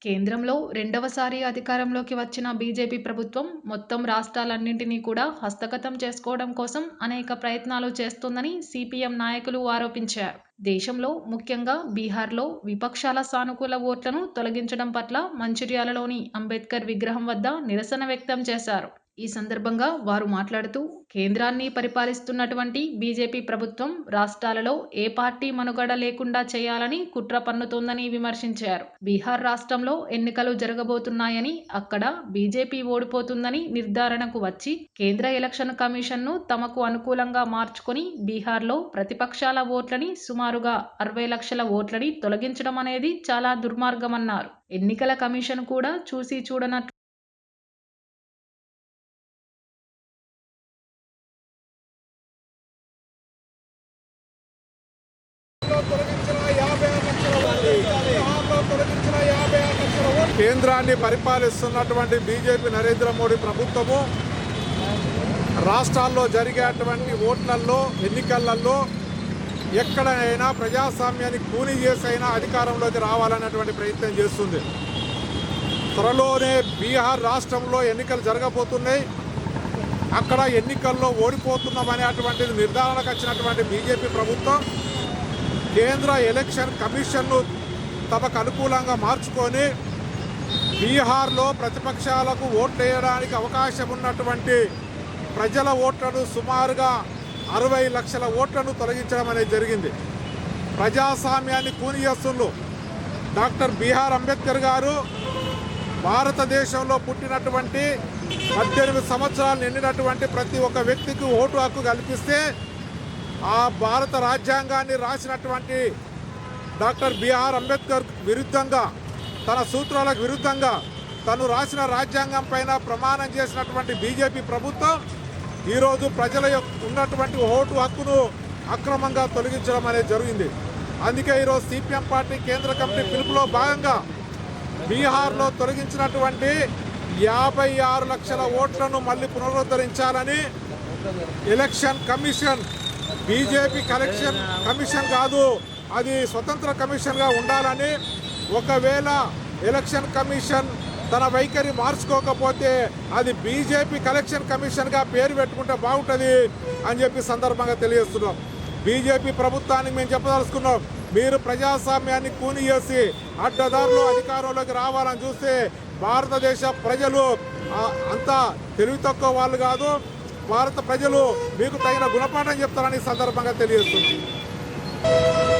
కేంద్రంలో రెండవసారి అధికారంలోకి వచ్చిన బీజేపీ ప్రభుత్వం మొత్తం రాష్ట్రాలన్నింటినీ కూడా హస్తగతం చేసుకోవడం కోసం అనేక ప్రయత్నాలు చేస్తోందని సిపిఎం నాయకులు ఆరోపించారు. దేశంలో ముఖ్యంగా బీహార్లో విపక్షాల సానుకూల ఓట్లను తొలగించడం పట్ల మంచిర్యాలలోని అంబేద్కర్ విగ్రహం వద్ద నిరసన వ్యక్తం చేశారు. ఈ సందర్భంగా వారు మాట్లాడుతూ కేంద్రాన్ని పరిపాలిస్తున్నటువంటి బీజేపీ ప్రభుత్వం రాష్ట్రాలలో ఏ పార్టీ మనుగడ లేకుండా చేయాలని కుట్ర పన్నుతోందని విమర్శించారు. బీహార్ రాష్ట్రంలో ఎన్నికలు జరగబోతున్నాయని, అక్కడ బీజేపీ ఓడిపోతుందని నిర్ధారణకు వచ్చి కేంద్ర ఎలక్షన్ కమిషన్ను తమకు అనుకూలంగా మార్చుకొని బీహార్లో ప్రతిపక్షాల ఓట్లని సుమారుగా 60 లక్షల ఓట్లని తొలగించడం అనేది చాలా దుర్మార్గమన్నారు. ఎన్నికల కమిషన్ కూడా చూసి చూడనట్లు కేంద్రాన్ని పరిపాలిస్తున్నటువంటి బీజేపీ నరేంద్ర మోడీ ప్రభుత్వము రాష్ట్రాల్లో జరిగేటువంటి ఓట్లల్లో ఎన్నికలలో ఎక్కడైనా ప్రజాస్వామ్యాన్ని కూని చేసైనా అధికారంలోకి రావాలన్నటువంటి ప్రయత్నం చేస్తుంది. త్వరలోనే బీహార్ రాష్ట్రంలో ఎన్నికలు జరగబోతున్నాయి. అక్కడ ఎన్నికల్లో ఓడిపోతున్నామనేటువంటిది నిర్ధారణకు వచ్చినటువంటి బీజేపీ ప్రభుత్వం కేంద్ర ఎలక్షన్ కమిషన్ను తమకు అనుకూలంగా మార్చుకొని బీహార్లో ప్రతిపక్షాలకు ఓట్లు వేయడానికి అవకాశం ఉన్నటువంటి ప్రజల ఓట్లను సుమారుగా 60 లక్షల ఓట్లను తొలగించడం అనేది జరిగింది. ప్రజాస్వామ్యాన్ని కూని చేస్తున్నారు. డాక్టర్ బిఆర్ అంబేద్కర్ గారు భారతదేశంలో పుట్టినటువంటి 18 సంవత్సరాలు నిండినటువంటి ప్రతి ఒక్క వ్యక్తికి ఓటు హక్కు కల్పిస్తే ఆ భారత రాజ్యాంగాన్ని రాసినటువంటి డాక్టర్ బిఆర్ అంబేద్కర్ విరుద్ధంగా, తన సూత్రాలకు విరుద్ధంగా తను రాసిన రాజ్యాంగం పైన ప్రమాణం చేసినటువంటి బీజేపీ ప్రభుత్వం ఈరోజు ప్రజల ఉన్నటువంటి ఓటు హక్కును అక్రమంగా తొలగించడం అనేది జరిగింది. అందుకే ఈరోజు సిపిఎం పార్టీ కేంద్ర కమిటీ పిలుపులో భాగంగా బీహార్లో తొలగించినటువంటి 56 లక్షల ఓట్లను మళ్ళీ పునరుద్ధరించాలని ఎలక్షన్ కమిషన్, బీజేపీ కమిషన్ కాదు, అది స్వతంత్ర కమిషన్గా ఉండాలని, ఒకవేళ ఎలక్షన్ కమిషన్ తన వైఖరి మార్చుకోకపోతే అది బీజేపీ కలెక్షన్ కమిషన్గా పేరు పెట్టుకుంటే బాగుంటుంది అని చెప్పి సందర్భంగా తెలియజేస్తున్నాం. బీజేపీ ప్రభుత్వానికి మేము చెప్పదలుచుకున్నాం, మీరు ప్రజాస్వామ్యాన్ని కూని చేసి అడ్డదారులు అధికారంలోకి రావాలని చూస్తే భారతదేశ ప్రజలు అంతా తెలివి తక్కువ వాళ్ళు కాదు. భారత ప్రజలు మీకు తగిన గుణపాఠం చెప్తారని సందర్భంగా తెలియజేస్తున్నాం.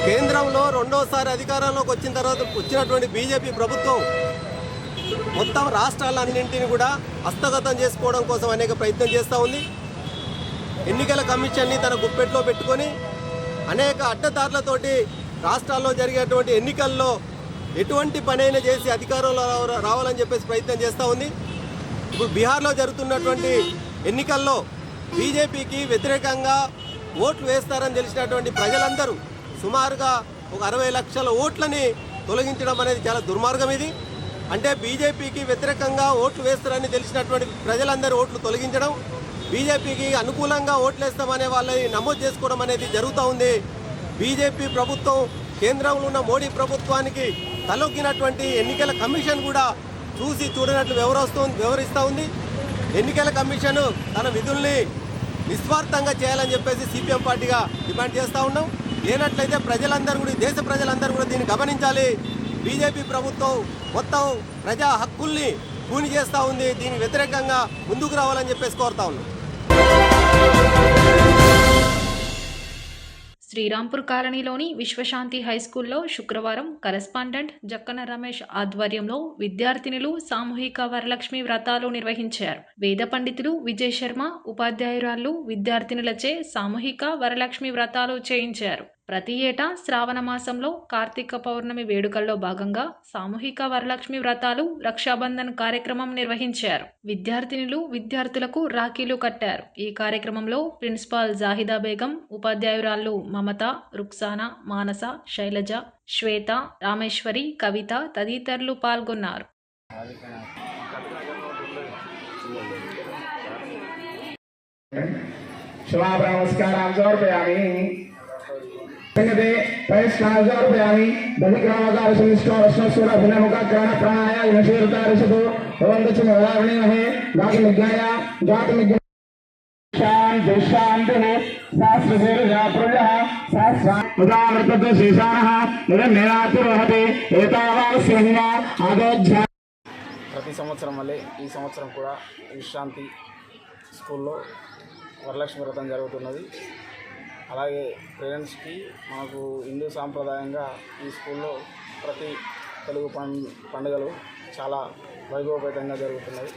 కేంద్రంలో రెండోసారి అధికారంలోకి వచ్చిన తర్వాత వచ్చినటువంటి బీజేపీ ప్రభుత్వం మొత్తం రాష్ట్రాలన్నింటినీ కూడా హస్తగతం చేసుకోవడం కోసం అనేక ప్రయత్నం చేస్తూ ఉంది. ఎన్నికల కమిషన్ని తన గుప్పెట్లో పెట్టుకొని అనేక అడ్డదారులతోటి రాష్ట్రాల్లో జరిగేటువంటి ఎన్నికల్లో ఎటువంటి పనైనా చేసి అధికారంలో రావాలని చెప్పేసి ప్రయత్నం చేస్తూ ఉంది. ఇప్పుడు బీహార్లో జరుగుతున్నటువంటి ఎన్నికల్లో బీజేపీకి వ్యతిరేకంగా ఓట్లు వేస్తారని తెలిసినటువంటి ప్రజలందరూ సుమారుగా ఒక 60 లక్షల ఓట్లని తొలగించడం అనేది చాలా దుర్మార్గం. ఇది అంటే బీజేపీకి వ్యతిరేకంగా ఓట్లు వేస్తారని తెలిసినటువంటి ప్రజలందరూ ఓట్లు తొలగించడం, బీజేపీకి అనుకూలంగా ఓట్లు వేస్తామనే వాళ్ళని నమోదు చేసుకోవడం అనేది జరుగుతూ ఉంది. బీజేపీ ప్రభుత్వం కేంద్రంలో ఉన్న మోడీ ప్రభుత్వానికి తలొగ్గినటువంటి ఎన్నికల కమిషన్ కూడా చూసి చూడనట్లు వ్యవహరిస్తూ ఉంది. ఎన్నికల కమిషన్ తన విధుల్ని నిస్వార్థంగా చేయాలని చెప్పేసి సిపిఎం పార్టీగా డిమాండ్ చేస్తూ ఉన్నాం. లేనట్లయితే ప్రజలందరూ కూడా, దేశ ప్రజలందరూ కూడా దీన్ని గమనించాలి. బీజేపీ ప్రభుత్వం మొత్తం ప్రజా హక్కుల్ని కూని చేస్తూ ఉంది. దీనికి వ్యతిరేకంగా ముందుకు రావాలని చెప్పేసి కోరుతా ఉన్నాం. శ్రీరాంపూర్ కాలనీలోని విశ్వశాంతి హైస్కూల్లో శుక్రవారం కరెస్పాండెంట్ జక్కన రమేష్ ఆధ్వర్యంలో విద్యార్థినులు సామూహిక వరలక్ష్మి వ్రతాలు నిర్వహించారు. వేద పండితులు విజయ్ శర్మ, ఉపాధ్యాయురాళ్లు విద్యార్థినులచే సామూహిక వరలక్ష్మి వ్రతాలు చేయించారు. ప్రతి ఏటా శ్రావణ మాసంలో కార్తీక పౌర్ణమి వేడుకల్లో భాగంగా సామూహిక వరలక్ష్మి వ్రతాలు, రక్షాబంధన్ కార్యక్రమం నిర్వహించారు. విద్యార్థినులు విద్యార్థులకు రాఖీలు కట్టారు. ఈ కార్యక్రమంలో ప్రిన్సిపాల్ జాహిదా బేగం, ఉపాధ్యాయురాళ్లు మమత, రుక్సానా, మానస, శైలజ, శ్వేత, రామేశ్వరి, కవిత తదితరులు పాల్గొన్నారు. शुभाभ्रमस्कारां समर्पयामि। परिष्कारोपयामि दधिक्रामकाशनिष्ठोरश्वस्वरभिनमुखग्रहण प्राणाय विनशीलतारिषतु भवन्तचिमहे गातुमिज्ञाय गातुमिज्ञाय शान्ति शान्तिः सहस्रशीर्षः प्रजः सहस्रामृतः शेषाणः निरन्निरातिर्वहति एतावान् सिंह आदोध्या ప్రతి సంవత్సరం వల్లే ఈ సంవత్సరం కూడా విశ్రాంతి స్కూల్లో వరలక్ష్మి వ్రతం జరుగుతున్నది. అలాగే పేరెంట్స్కి మనకు హిందూ సాంప్రదాయంగా ఈ స్కూల్లో ప్రతి తెలుగు పండుగలు చాలా వైభవపేతంగా జరుగుతున్నది.